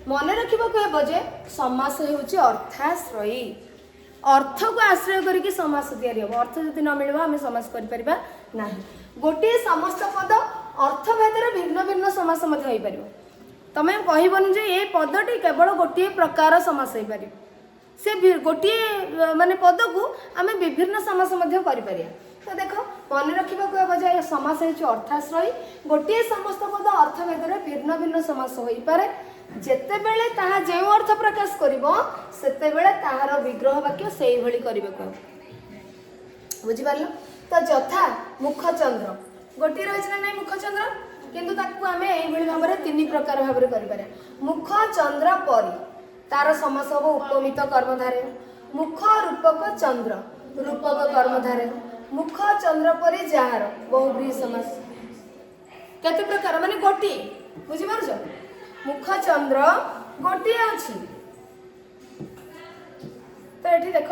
मन रखा जे समास हो अर्थाश्रयी अर्थ को आश्रय करके समास तैयारी हम अर्थ जदि न मिल आम समास कर गोटे समस्त पद अर्थ भेदर भिन्न भिन्न समास हो पार तमें कहबनी जे ये पदटी केवल गोटे प्रकार समास हो पार से गोटे माने पद को आम विभिन्न समास कर तो देख मन रखा बजाय समास हो अर्थाश्रयी गोटे समस्त पद अर्थ भेदर भिन्न भिन्न समास हो पारे जेते बेले ताहा जे अर्थ प्रकाश करिवो सेते बेले ताहार विग्रह वाक्य सेही भली करिवे को बुझि पारलो तो यथा मुखचंद्र गोटी रहिछ ना मुखचंद्र किंतु ताकू आमे एही भली भाबरे तीन प्रकार भाबरे करि पारे मुखचंद्र परि तार समास हो उपमित कर्मधारे मुख रूपक चंद्र रूपक कर्मधारे मुखचंद्र परि जार बहुब्रीहि समास केते प्रकार माने गोटी बुझि पारछो मुख चंद्र गोटे अच्छी। तो ये देख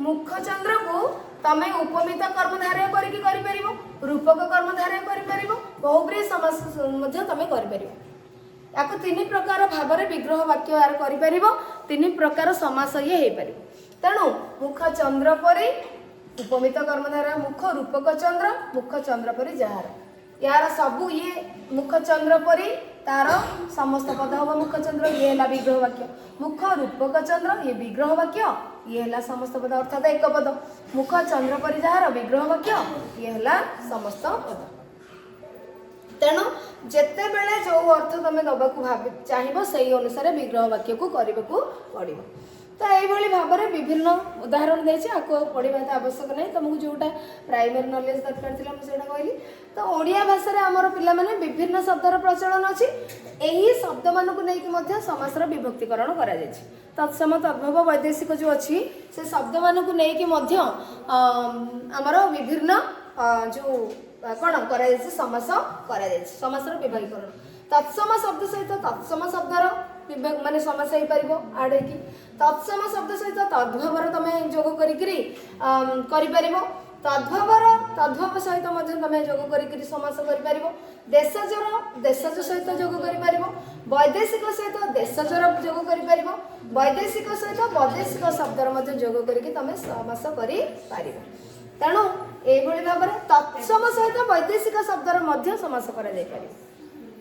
मुख चंद्र को तमे उपमित कर्मधारय करि रूपक कर्मधारय करि बहुब्रीहि समास तमे करि या तीन प्रकार भाव में विग्रह वाक्य यार करि तीन प्रकार समास ये हो पार। तेणु मुख चंद्र परी उपमित कर्मधारय मुख रूपक चंद्र मुख चंद्र परी जार यार सबू ये मुख चंद्र परी तार समस्त पद हम मुख चंद्र ये है विग्रह वाक्य। मुख रूपक चंद्र ये विग्रह वाक्य ये है समस्त पद अर्थात एक पद। मुख चंद्र परी जार विग्रह वाक्य ये है समस्त पद। तेणु जेते बेले जो अर्थ तुम दबाक चाहिए से अनुसार विग्रह वाक्य को करने को पड़ो। तो यही भाव में विभिन्न उदाहरण देती आपको पढ़ा तो आवश्यक नहीं तुमको जोटा प्राइमरी नॉलेज दरकार थी मुझे कहली। तो ओडिया भाषा आमर पिला माने विभिन्न शब्दर प्रचलन अच्छी यही शब्द मानक नहीं समासर विभक्तिकरण कर तत्सम तद्भव वैदेशिक जो अच्छी से शब्द मानक नहीं आमर विभिन्न जो कौन कर समास समासर विभागीकरण तत्सम शब्द सहित तत्सम शब्दर माने समास हो पार आड हो तत्सम शब्द सहित तद्भवर तुम जोग कर तद्भव सहित तुम जोग कर समास कर देशजर देशज सहित जोग कर वैदेशिक सहित देशजर जोग कर वैदेशिक सहित वैदेशिक शब्दर जोग करके तुम समास कर। तेणु यही भाव में तत्सम सहित वैदेशिक शब्दर समास कर।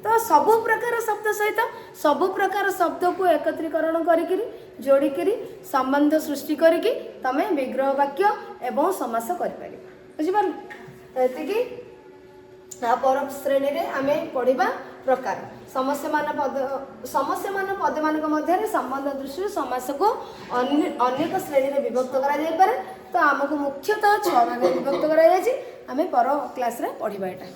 तो सबु प्रकार शब्द सहित सबु प्रकार शब्द को एकत्रीकरण करी जोड़िकी संबंध सृष्टि करके तमें विग्रह वाक्य एवं समास कर बुझिपार। पर श्रेणी में आम पढ़ा प्रकार समस्यमान पद मान मध्य संबंध दृष्टि समास को अनेक श्रेणी में विभक्त कर। तो आमको मुख्यतः 6 भाग विभक्त कर पर क्लास रे पढ़ा यहाँ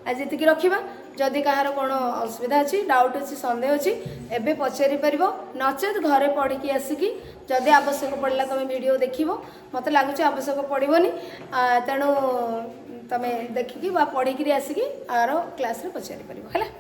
आज ये रखा। जदि कहार कौन असुविधा अच्छी डाउट अच्छी सन्देह अच्छी एवं पचारि पार नचेत घरे पढ़ी आसिकी जदि आवश्यक पड़ा तुम वीडियो देख मत लगुच आवश्यक पड़ोनी तेणु तुम देखिकी पढ़ी आसिकी आर क्लास रे पचारि पार है।